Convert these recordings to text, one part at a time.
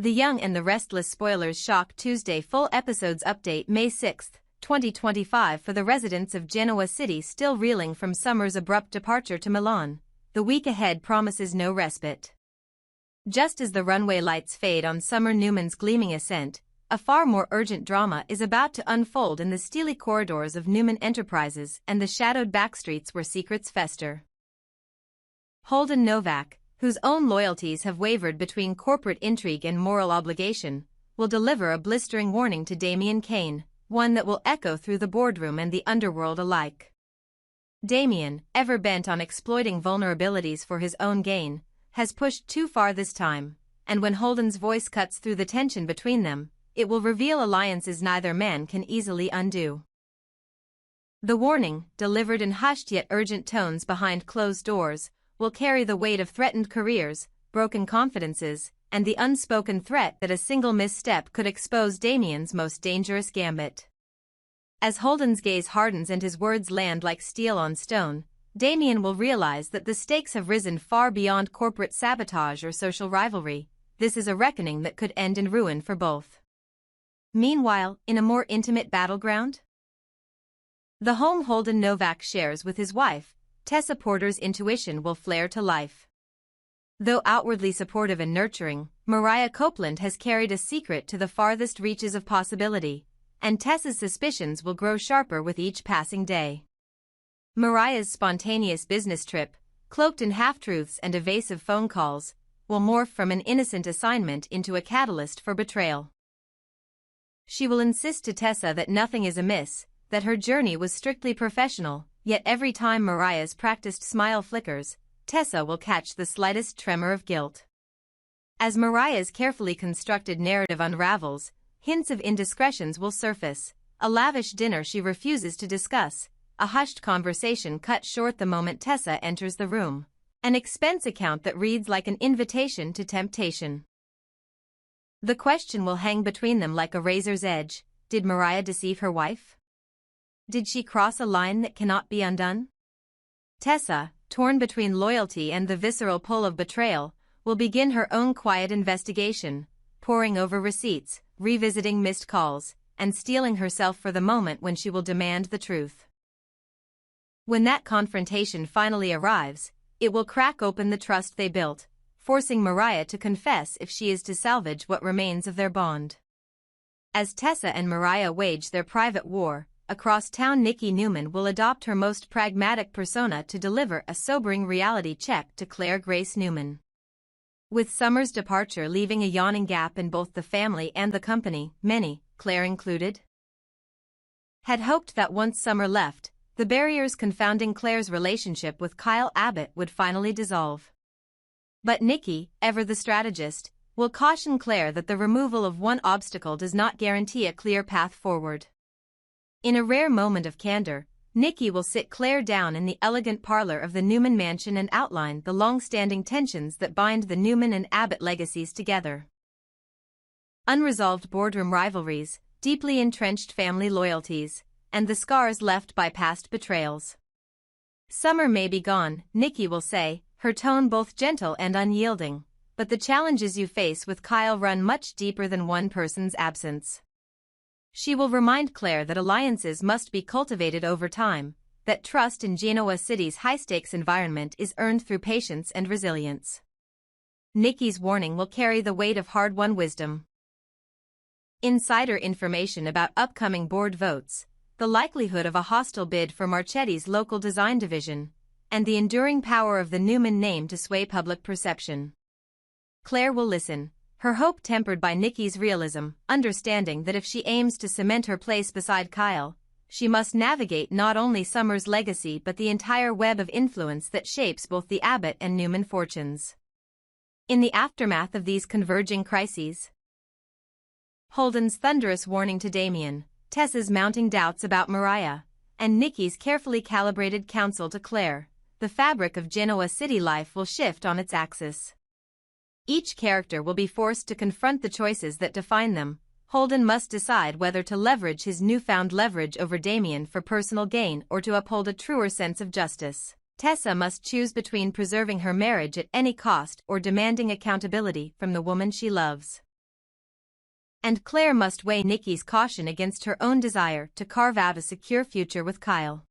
The Young and the Restless spoilers shock Tuesday full episodes update May 6, 2025 for the residents of Genoa City still reeling from Summer's abrupt departure to Milan. The week ahead promises no respite. Just as the runway lights fade on Summer Newman's gleaming ascent, a far more urgent drama is about to unfold in the steely corridors of Newman Enterprises and the shadowed backstreets where secrets fester. Holden Novak, whose own loyalties have wavered between corporate intrigue and moral obligation, will deliver a blistering warning to Damian Kane, one that will echo through the boardroom and the underworld alike. Damian, ever bent on exploiting vulnerabilities for his own gain, has pushed too far this time, and when Holden's voice cuts through the tension between them, it will reveal alliances neither man can easily undo. The warning, delivered in hushed yet urgent tones behind closed doors, will carry the weight of threatened careers, broken confidences, and the unspoken threat that a single misstep could expose Damian's most dangerous gambit. As Holden's gaze hardens and his words land like steel on stone, Damian will realize that the stakes have risen far beyond corporate sabotage or social rivalry. This is a reckoning that could end in ruin for both. Meanwhile, in a more intimate battleground, the home Holden Novak shares with his wife, Tessa Porter's intuition will flare to life. Though outwardly supportive and nurturing, Mariah Copeland has carried a secret to the farthest reaches of possibility, and Tessa's suspicions will grow sharper with each passing day. Mariah's spontaneous business trip, cloaked in half-truths and evasive phone calls, will morph from an innocent assignment into a catalyst for betrayal. She will insist to Tessa that nothing is amiss, that her journey was strictly professional, yet every time Mariah's practiced smile flickers, Tessa will catch the slightest tremor of guilt. As Mariah's carefully constructed narrative unravels, hints of indiscretions will surface: a lavish dinner she refuses to discuss, a hushed conversation cut short the moment Tessa enters the room, an expense account that reads like an invitation to temptation. The question will hang between them like a razor's edge: did Mariah deceive her wife? Did she cross a line that cannot be undone? Tessa, torn between loyalty and the visceral pull of betrayal, will begin her own quiet investigation, poring over receipts, revisiting missed calls, and steeling herself for the moment when she will demand the truth. When that confrontation finally arrives, it will crack open the trust they built, forcing Mariah to confess if she is to salvage what remains of their bond. As Tessa and Mariah wage their private war, across town Nikki Newman will adopt her most pragmatic persona to deliver a sobering reality check to Clare Grace Newman. With Summer's departure leaving a yawning gap in both the family and the company, many, Clare included, had hoped that once Summer left, the barriers confounding Clare's relationship with Kyle Abbott would finally dissolve. But Nikki, ever the strategist, will caution Clare that the removal of one obstacle does not guarantee a clear path forward. In a rare moment of candor, Nikki will sit Clare down in the elegant parlor of the Newman mansion and outline the long-standing tensions that bind the Newman and Abbott legacies together. Unresolved boardroom rivalries, deeply entrenched family loyalties, and the scars left by past betrayals. Summer may be gone, Nikki will say, her tone both gentle and unyielding, but the challenges you face with Kyle run much deeper than one person's absence. She will remind Clare that alliances must be cultivated over time, that trust in Genoa City's high-stakes environment is earned through patience and resilience. Nikki's warning will carry the weight of hard-won wisdom. Insider information about upcoming board votes, the likelihood of a hostile bid for Marchetti's local design division, and the enduring power of the Newman name to sway public perception. Clare will listen, her hope tempered by Nikki's realism, understanding that if she aims to cement her place beside Kyle, she must navigate not only Summer's legacy but the entire web of influence that shapes both the Abbott and Newman fortunes. In the aftermath of these converging crises, Holden's thunderous warning to Damian, Tessa's mounting doubts about Mariah, and Nikki's carefully calibrated counsel to Clare, the fabric of Genoa City life will shift on its axis. Each character will be forced to confront the choices that define them. Holden must decide whether to leverage his newfound leverage over Damian for personal gain or to uphold a truer sense of justice. Tessa must choose between preserving her marriage at any cost or demanding accountability from the woman she loves. And Clare must weigh Nikki's caution against her own desire to carve out a secure future with Kyle.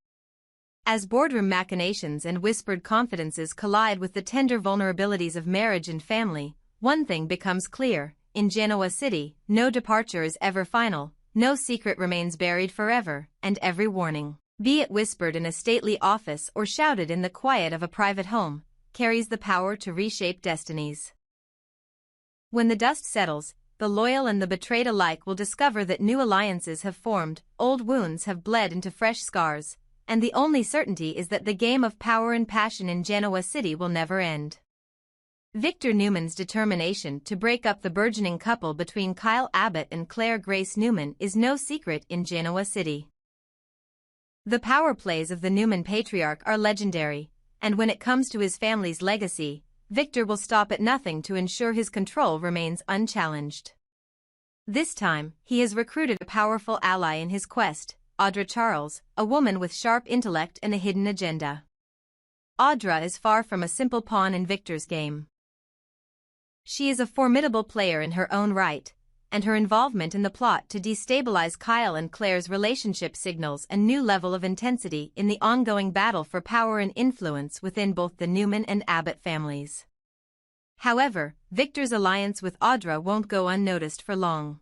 As boardroom machinations and whispered confidences collide with the tender vulnerabilities of marriage and family, one thing becomes clear: in Genoa City, no departure is ever final, no secret remains buried forever, and every warning, be it whispered in a stately office or shouted in the quiet of a private home, carries the power to reshape destinies. When the dust settles, the loyal and the betrayed alike will discover that new alliances have formed, old wounds have bled into fresh scars, and the only certainty is that the game of power and passion in Genoa City will never end. Victor Newman's determination to break up the burgeoning couple between Kyle Abbott and Clare Grace Newman is no secret in Genoa City. The power plays of the Newman patriarch are legendary, and when it comes to his family's legacy, Victor will stop at nothing to ensure his control remains unchallenged. This time, he has recruited a powerful ally in his quest, Audra Charles, a woman with sharp intellect and a hidden agenda. Audra is far from a simple pawn in Victor's game. She is a formidable player in her own right, and her involvement in the plot to destabilize Kyle and Clare's relationship signals a new level of intensity in the ongoing battle for power and influence within both the Newman and Abbott families. However, Victor's alliance with Audra won't go unnoticed for long.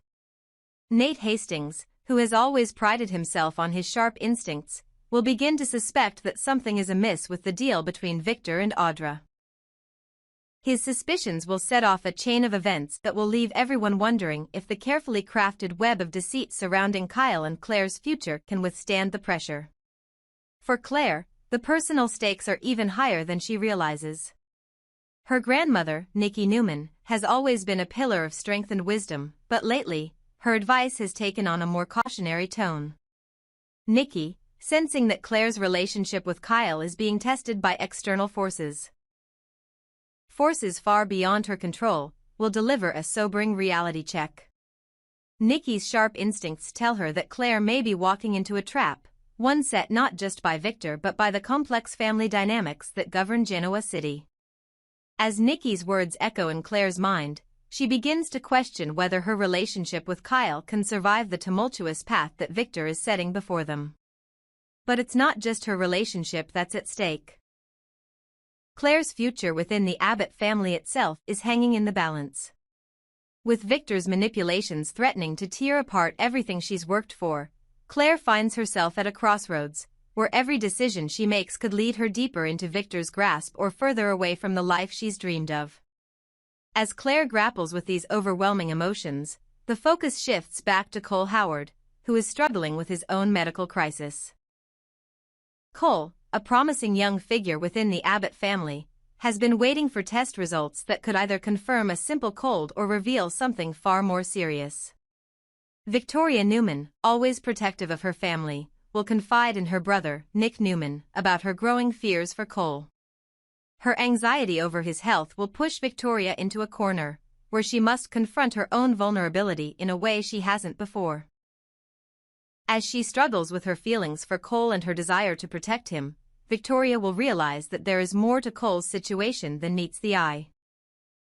Nate Hastings, who has always prided himself on his sharp instincts, will begin to suspect that something is amiss with the deal between Victor and Audra. His suspicions will set off a chain of events that will leave everyone wondering if the carefully crafted web of deceit surrounding Kyle and Clare's future can withstand the pressure. For Clare, the personal stakes are even higher than she realizes. Her grandmother, Nikki Newman, has always been a pillar of strength and wisdom, but lately, her advice has taken on a more cautionary tone. Nikki, sensing that Clare's relationship with Kyle is being tested by external forces far beyond her control, will deliver a sobering reality check. Nikki's sharp instincts tell her that Clare may be walking into a trap, one set not just by Victor but by the complex family dynamics that govern Genoa City. As Nikki's words echo in Clare's mind, she begins to question whether her relationship with Kyle can survive the tumultuous path that Victor is setting before them. But it's not just her relationship that's at stake. Clare's future within the Abbott family itself is hanging in the balance. With Victor's manipulations threatening to tear apart everything she's worked for, Clare finds herself at a crossroads, where every decision she makes could lead her deeper into Victor's grasp or further away from the life she's dreamed of. As Clare grapples with these overwhelming emotions, the focus shifts back to Cole Howard, who is struggling with his own medical crisis. Cole, a promising young figure within the Abbott family, has been waiting for test results that could either confirm a simple cold or reveal something far more serious. Victoria Newman, always protective of her family, will confide in her brother, Nick Newman, about her growing fears for Cole. Her anxiety over his health will push Victoria into a corner, where she must confront her own vulnerability in a way she hasn't before. As she struggles with her feelings for Cole and her desire to protect him, Victoria will realize that there is more to Cole's situation than meets the eye.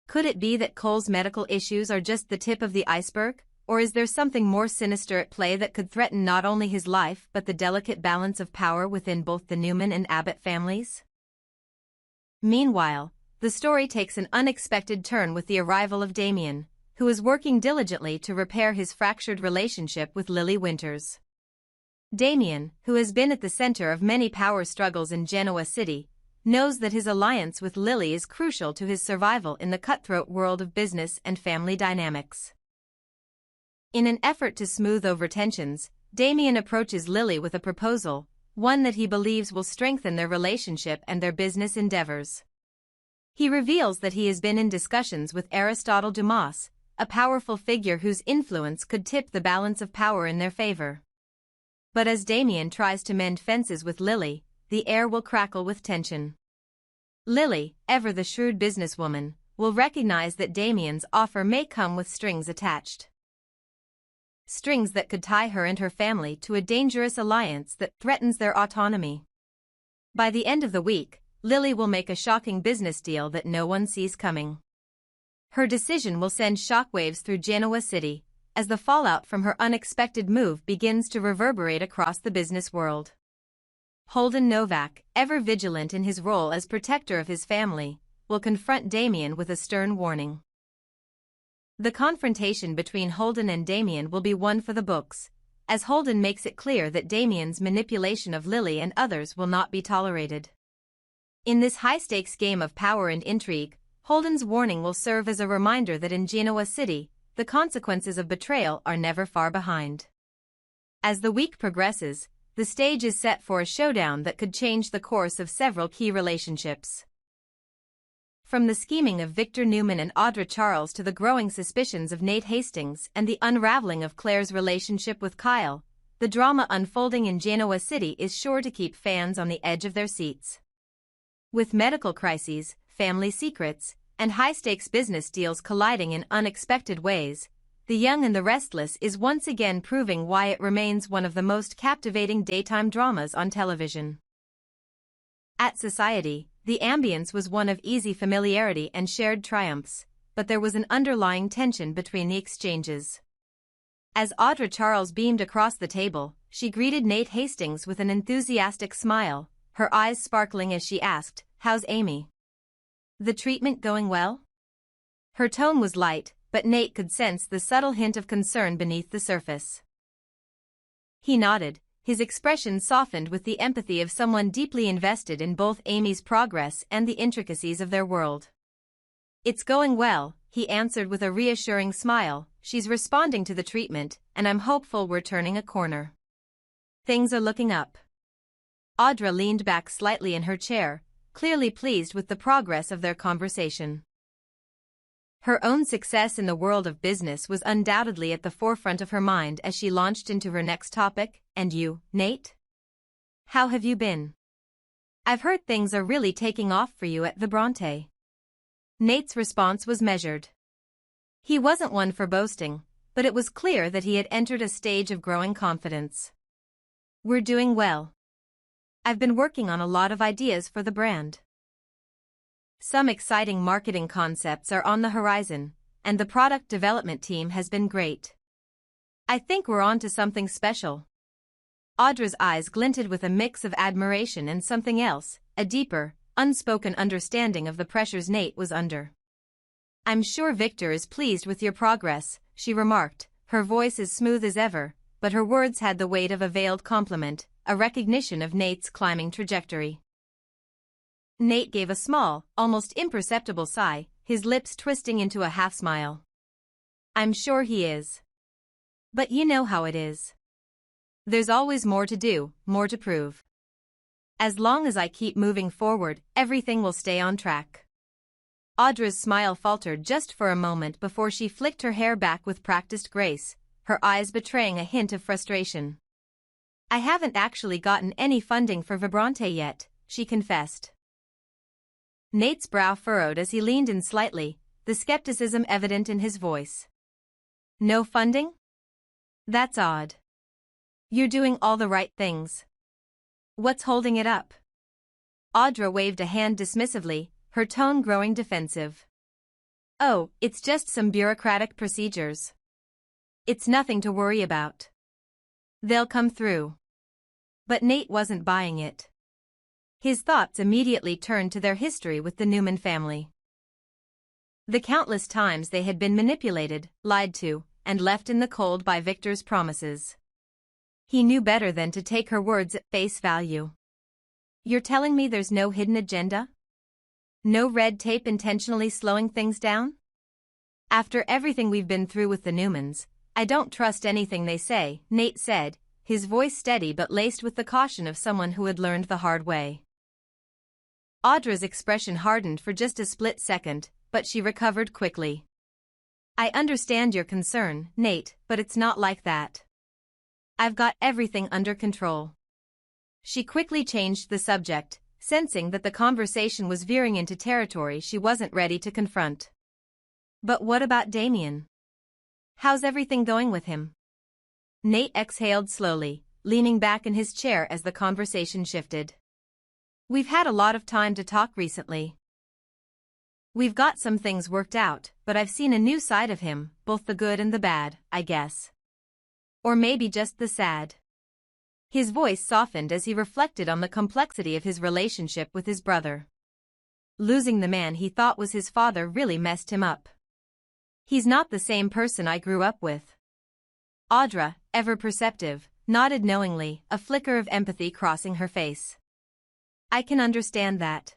Could it be that Cole's medical issues are just the tip of the iceberg, or is there something more sinister at play that could threaten not only his life but the delicate balance of power within both the Newman and Abbott families? Meanwhile, the story takes an unexpected turn with the arrival of Damian, who is working diligently to repair his fractured relationship with Lily Winters. Damian, who has been at the center of many power struggles in Genoa City, knows that his alliance with Lily is crucial to his survival in the cutthroat world of business and family dynamics. In an effort to smooth over tensions, Damian approaches Lily with a proposal, one that he believes will strengthen their relationship and their business endeavors. He reveals that he has been in discussions with Aristotle Dumas, a powerful figure whose influence could tip the balance of power in their favor. But as Damian tries to mend fences with Lily, the air will crackle with tension. Lily, ever the shrewd businesswoman, will recognize that Damian's offer may come with strings attached. Strings that could tie her and her family to a dangerous alliance that threatens their autonomy. By the end of the week, Lily will make a shocking business deal that no one sees coming. Her decision will send shockwaves through Genoa City, as the fallout from her unexpected move begins to reverberate across the business world. Holden Novak, ever vigilant in his role as protector of his family, will confront Damian with a stern warning. The confrontation between Holden and Damian will be one for the books, as Holden makes it clear that Damian's manipulation of Lily and others will not be tolerated. In this high-stakes game of power and intrigue, Holden's warning will serve as a reminder that in Genoa City, the consequences of betrayal are never far behind. As the week progresses, the stage is set for a showdown that could change the course of several key relationships. From the scheming of Victor Newman and Audra Charles to the growing suspicions of Nate Hastings and the unraveling of Clare's relationship with Kyle, the drama unfolding in Genoa City is sure to keep fans on the edge of their seats. With medical crises, family secrets, and high-stakes business deals colliding in unexpected ways, The Young and the Restless is once again proving why it remains one of the most captivating daytime dramas on television. At Society, the ambience was one of easy familiarity and shared triumphs, but there was an underlying tension between the exchanges. As Audra Charles beamed across the table, she greeted Nate Hastings with an enthusiastic smile, her eyes sparkling as she asked, "How's Amy? The treatment going well?" Her tone was light, but Nate could sense the subtle hint of concern beneath the surface. He nodded, his expression softened with the empathy of someone deeply invested in both Amy's progress and the intricacies of their world. "It's going well," he answered with a reassuring smile. "She's responding to the treatment, and I'm hopeful we're turning a corner. Things are looking up." Audra leaned back slightly in her chair, clearly pleased with the progress of their conversation. Her own success in the world of business was undoubtedly at the forefront of her mind as she launched into her next topic. "And you, Nate? How have you been? I've heard things are really taking off for you at the Bronte." Nate's response was measured. He wasn't one for boasting, but it was clear that he had entered a stage of growing confidence. "We're doing well. I've been working on a lot of ideas for the brand. Some exciting marketing concepts are on the horizon, and the product development team has been great. I think we're on to something special." Audra's eyes glinted with a mix of admiration and something else, a deeper, unspoken understanding of the pressures Nate was under. "I'm sure Victor is pleased with your progress," she remarked, her voice as smooth as ever, but her words had the weight of a veiled compliment, a recognition of Nate's climbing trajectory. Nate gave a small, almost imperceptible sigh, his lips twisting into a half-smile. "I'm sure he is. But you know how it is. There's always more to do, more to prove. As long as I keep moving forward, everything will stay on track." Audra's smile faltered just for a moment before she flicked her hair back with practiced grace, her eyes betraying a hint of frustration. "I haven't actually gotten any funding for Vibrante yet," she confessed. Nate's brow furrowed as he leaned in slightly, the skepticism evident in his voice. "No funding? That's odd. You're doing all the right things. What's holding it up?" Audra waved a hand dismissively, her tone growing defensive. "Oh, it's just some bureaucratic procedures. It's nothing to worry about. They'll come through." But Nate wasn't buying it. His thoughts immediately turned to their history with the Newman family. The countless times they had been manipulated, lied to, and left in the cold by Victor's promises. He knew better than to take her words at face value. "You're telling me there's no hidden agenda? No red tape intentionally slowing things down? After everything we've been through with the Newmans, I don't trust anything they say," Nate said, his voice steady but laced with the caution of someone who had learned the hard way. Audra's expression hardened for just a split second, but she recovered quickly. "I understand your concern, Nate, but it's not like that. I've got everything under control." She quickly changed the subject, sensing that the conversation was veering into territory she wasn't ready to confront. "But what about Damian? How's everything going with him?" Nate exhaled slowly, leaning back in his chair as the conversation shifted. "We've had a lot of time to talk recently. We've got some things worked out, but I've seen a new side of him, both the good and the bad, I guess. Or maybe just the sad. His voice softened as he reflected on the complexity of his relationship with his brother. Losing the man he thought was his father really messed him up. He's not the same person I grew up with. Audra, ever perceptive, nodded knowingly, a flicker of empathy crossing her face. I can understand that.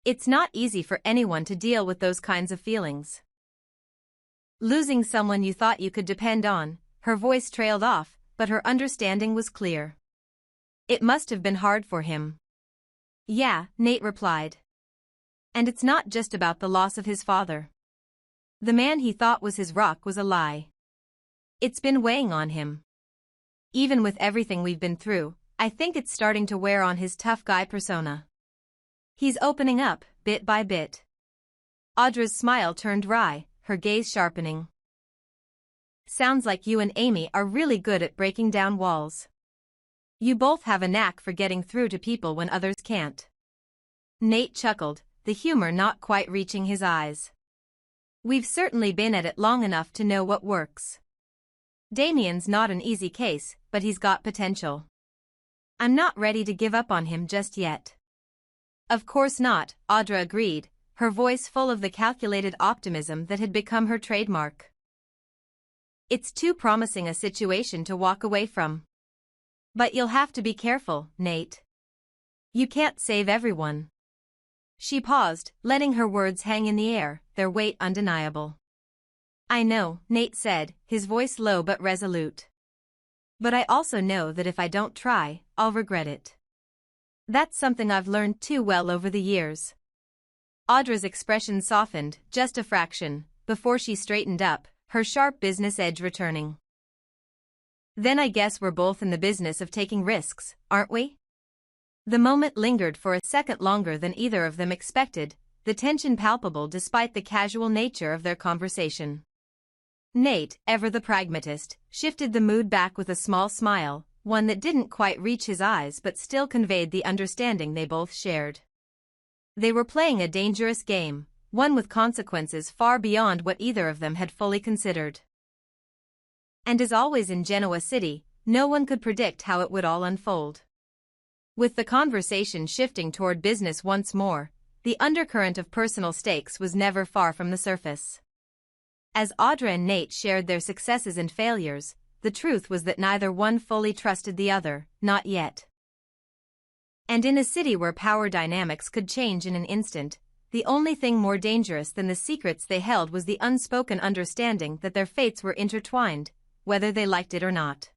It's not easy for anyone to deal with those kinds of feelings. Losing someone you thought you could depend on, her voice trailed off, but her understanding was clear. It must have been hard for him. Yeah, Nate replied. And it's not just about the loss of his father. The man he thought was his rock was a lie. It's been weighing on him. Even with everything we've been through, I think it's starting to wear on his tough guy persona. He's opening up, bit by bit. Audra's smile turned wry, her gaze sharpening. Sounds like you and Amy are really good at breaking down walls. You both have a knack for getting through to people when others can't. Nate chuckled, the humor not quite reaching his eyes. We've certainly been at it long enough to know what works. Damian's not an easy case, but he's got potential. I'm not ready to give up on him just yet. Of course not, Audra agreed, her voice full of the calculated optimism that had become her trademark. It's too promising a situation to walk away from. But you'll have to be careful, Nate. You can't save everyone. She paused, letting her words hang in the air, their weight undeniable. I know, Nate said, his voice low but resolute. But I also know that if I don't try, I'll regret it. That's something I've learned too well over the years. Audra's expression softened, just a fraction, before she straightened up, her sharp business edge returning. Then I guess we're both in the business of taking risks, aren't we? The moment lingered for a second longer than either of them expected, the tension palpable despite the casual nature of their conversation. Nate, ever the pragmatist, shifted the mood back with a small smile, one that didn't quite reach his eyes but still conveyed the understanding they both shared. They were playing a dangerous game, one with consequences far beyond what either of them had fully considered. And as always in Genoa City, no one could predict how it would all unfold. With the conversation shifting toward business once more, the undercurrent of personal stakes was never far from the surface. As Audra and Nate shared their successes and failures, the truth was that neither one fully trusted the other, not yet. And in a city where power dynamics could change in an instant, the only thing more dangerous than the secrets they held was the unspoken understanding that their fates were intertwined, whether they liked it or not.